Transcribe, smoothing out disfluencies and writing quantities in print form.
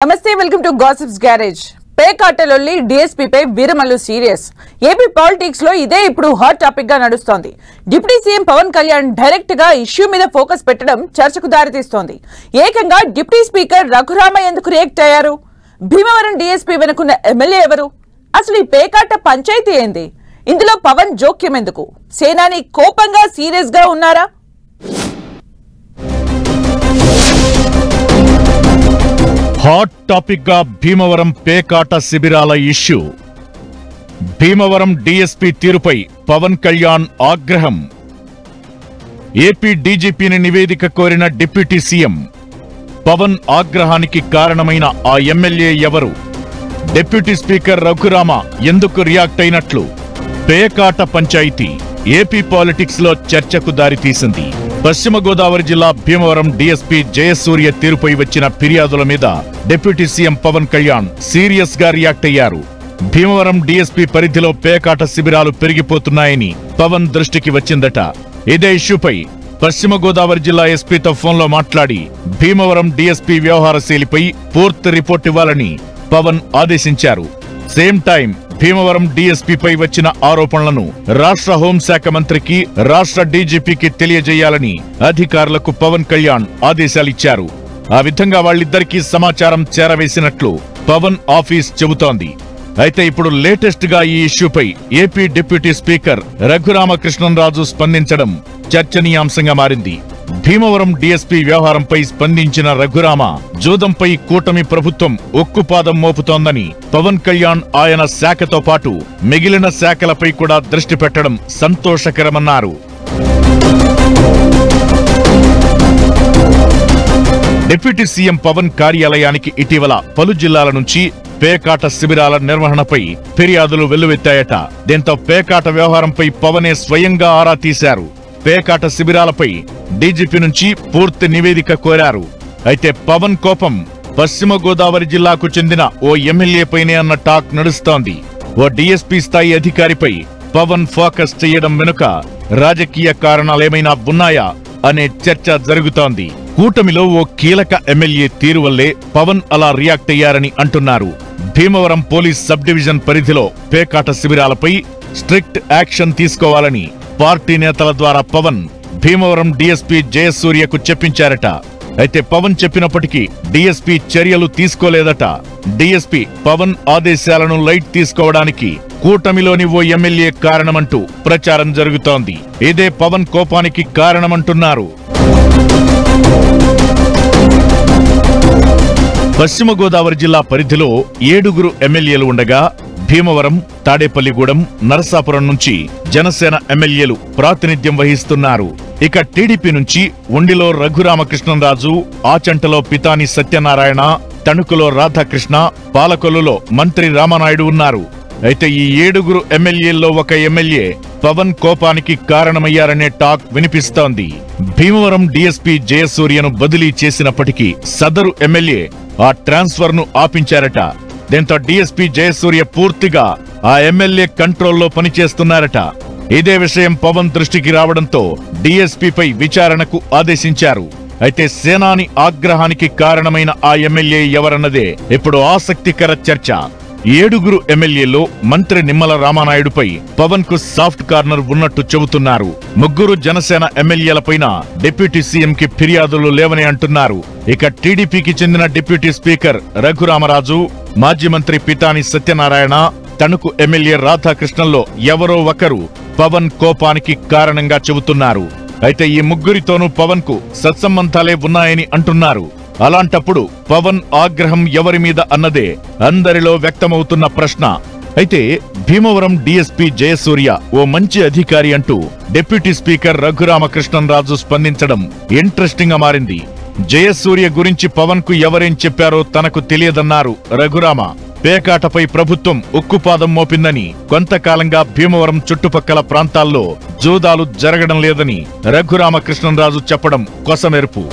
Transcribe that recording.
నమస్తే welcome to gossips garage. పేకాటలొల్లి DSP పై వీరమల్లు సీరియస్. ఏపీ పాలిటిక్స్ లో ఇదే ఇప్పుడు హాట్ టాపిక్ గా నడుస్తోంది. Deputy CM Pawan Kalyan direct గా ఇష్యూ మీద ఫోకస్ పెట్టడం చర్చకు దారితీస్తోంది. ఏకంగా డిప్యూటీ స్పీకర్ రఘురామ ఎందుకు రియాక్ట్ అయ్యారు? భీమవరం డీఎస్పీ వెనుకున్న ఎమ్మెల్యే ఎవరు? అసలు ఈ పేకాట పంచాయతీ ఏంది? ఇందులో పవన్ జోక్యం ఎందుకు? సేనాని కోపంగా సీరియస్ గా ఉన్నారా? హాట్ టాపిక్ గా భీమవరం పేకాట శిబిరాల ఇష్యూ. భీమవరం డీఎస్పీ తీరుపై పవన్ కళ్యాణ్ ఆగ్రహం. ఏపీ డీజీపీని నివేదిక కోరిన డిప్యూటీ సీఎం. పవన్ ఆగ్రహానికి కారణమైన ఆ ఎమ్మెల్యే ఎవరు? డిప్యూటీ స్పీకర్ రఘురామ ఎందుకు రియాక్ట్ అయినట్లు? పేకాట పంచాయతీ ఏపీ పాలిటిక్స్ లో చర్చకు దారితీసింది. పశ్చిమ గోదావరి జిల్లా భీమవరం డీఎస్పీ జయసూర్య తీరుపై వచ్చిన ఫిర్యాదుల మీద deputy CM Pawan Kalyan serious గా రియాక్ట్ అయ్యారు. భీమవరం డీఎస్పీ పరిధిలో పేకాట శిబిరాలు పెరిగిపోతున్నాయని పవన్ దృష్టికి వచ్చిందట. ఇదే ఇష్యూపై పశ్చిమ గోదావరి జిల్లా ఎస్పీతో ఫోన్లో మాట్లాడి భీమవరం డీఎస్పీ వ్యవహార శైలిపై పూర్తి రిపోర్ట్ ఇవ్వాలని పవన్ ఆదేశించారు. సేమ్ టైం భీమవరం డీఎస్పీపై వచ్చిన ఆరోపణలను రాష్ట్ర హోంశాఖ మంత్రికి, రాష్ట్ర డీజీపీకి తెలియజేయాలని అధికారులకు పవన్ కళ్యాణ్ ఆదేశాలిచ్చారు. ఆ విధంగా వాళ్ళిద్దరికీ సమాచారం చేరవేసినట్లు పవన్ ఆఫీస్ చెబుతోంది. అయితే ఇప్పుడు లేటెస్ట్ గా ఈ ఇష్యూపై ఏపీ డిప్యూటీ స్పీకర్ రఘురామకృష్ణంరాజు స్పందించడం చర్చనీయాంశంగా మారింది. భీమవరం డీఎస్పీ వ్యవహారంపై స్పందించిన రఘురామ జూదంపై కూటమి ప్రభుత్వం ఉక్కుపాదం మోపుతోందని, పవన్ కళ్యాణ్ ఆయన శాఖతో పాటు మిగిలిన శాఖలపై కూడా దృష్టి పెట్టడం సంతోషకరమన్నారు. డిప్యూటీ సీఎం పవన్ కార్యాలయానికి ఇటీవల పలు జిల్లాల నుంచి పేకాట శిబిరాల నిర్వహణపై ఫిర్యాదులు వెల్లువెత్తాయట. దీంతో పేకాట వ్యవహారంపై పవనే స్వయంగా ఆరా తీశారు. పేకాట శిబిరాలపై డీజీపీ నుంచి పూర్తి నివేదిక కోరారు. అయితే పవన్ కోపం పశ్చిమ గోదావరి జిల్లాకు చెందిన ఓ ఎమ్మెల్యేపైనే అన్న టాక్ నడుస్తోంది. ఓ డీఎస్పీ స్థాయి అధికారిపై పవన్ ఫోకస్ చేయడం వెనుక రాజకీయ కారణాలేమైనా ఉన్నాయా అనే చర్చ జరుగుతోంది. కూటమిలో ఓ కీలక ఎమ్మెల్యే తీరు వల్లే పవన్ అలా రియాక్ట్ అయ్యారని అంటున్నారు. భీమవరం పోలీస్ సబ్ డివిజన్ పరిధిలో పేకాట శిబిరాలపై స్ట్రిక్ట్ యాక్షన్ తీసుకోవాలని పార్టీ నేతల ద్వారా పవన్ భీమవరం డీఎస్పీ జయసూర్యకు చెప్పించారట. అయితే పవన్ చెప్పినప్పటికీ డీఎస్పీ చర్యలు తీసుకోలేదట. డీఎస్పీ పవన్ ఆదేశాలను లైట్ తీసుకోవడానికి కూటమిలోని ఓ ఎమ్మెల్యే కారణమంటూ ప్రచారం జరుగుతోంది. ఇదే పవన్ కోపానికి కారణమంటున్నారు. పశ్చిమ గోదావరి జిల్లా పరిధిలో 7 ఎమ్మెల్యేలు ఉండగా భీమవరం, తాడేపల్లిగూడెం, నరసాపురం నుంచి జనసేన ఎమ్మెల్యేలు ప్రాతినిధ్యం వహిస్తున్నారు. ఇక టీడీపీ నుంచి ఉండిలో రఘురామకృష్ణంరాజు, ఆచంటలో పితాని సత్యనారాయణ, తణుకులో రాధాకృష్ణ, పాలకొల్లులో మంత్రి రామనాయుడు ఉన్నారు. అయితే ఈ 7 ఎమ్మెల్యేల్లో ఒక ఎమ్మెల్యే పవన్ కోపానికి కారణమయ్యారనే టాక్ వినిపిస్తోంది. భీమవరం డీఎస్పీ జయసూర్యను బదిలీ చేసినప్పటికీ సదరు ఎమ్మెల్యే ఆ ట్రాన్స్ఫర్ ను ఆపించారట. దీంతో డీఎస్పీ జయసూర్య పూర్తిగా ఆ ఎమ్మెల్యే కంట్రోల్లో పనిచేస్తున్నారట. ఇదే విషయం పవన్ దృష్టికి రావడంతో డీఎస్పీపై విచారణకు ఆదేశించారు. అయితే సేనాని ఆగ్రహానికి కారణమైన ఆ ఎమ్మెల్యే ఎవరన్నదే ఇప్పుడు ఆసక్తికర చర్చ. 7 ఎమ్మెల్యేల్లో మంత్రి నిమ్మల రామానాయుడుపై పవన్ కు సాఫ్ట్ కార్నర్ ఉన్నట్టు చెబుతున్నారు. 3 జనసేన ఎమ్మెల్యేలపైన డిప్యూటీ సీఎం కి ఫిర్యాదులు లేవని అంటున్నారు. ఇక టీడీపీకి చెందిన డిప్యూటీ స్పీకర్ రఘురామరాజు, మాజీ మంత్రి పితాని సత్యనారాయణ, తణుకు ఎమ్మెల్యే రాధాకృష్ణంలో ఎవరో ఒకరు పవన్ కోపానికి కారణంగా చెబుతున్నారు. అయితే ఈ 3తోనూ పవన్ కు సత్సంబంధాలే ఉన్నాయని అంటున్నారు. అలాంటప్పుడు పవన్ ఆగ్రహం ఎవరి మీద అన్నదే అందరిలో వ్యక్తమవుతున్న ప్రశ్న. అయితే భీమవరం డీఎస్పీ జయసూర్య ఓ మంచి అధికారి అంటూ డిప్యూటీ స్పీకర్ రఘురామకృష్ణంరాజు స్పందించడం ఇంట్రెస్టింగ్ గా మారింది. జయసూర్య గురించి పవన్ కు ఎవరేం చెప్పారో తనకు తెలియదన్నారు రఘురామ. పేకాటపై ప్రభుత్వం ఉక్కుపాదం మోపిందని, కొంతకాలంగా భీమవరం చుట్టుపక్కల ప్రాంతాల్లో జూదాలు జరగడం లేదని రఘురామకృష్ణంరాజు చెప్పడం కొసమెరుపు.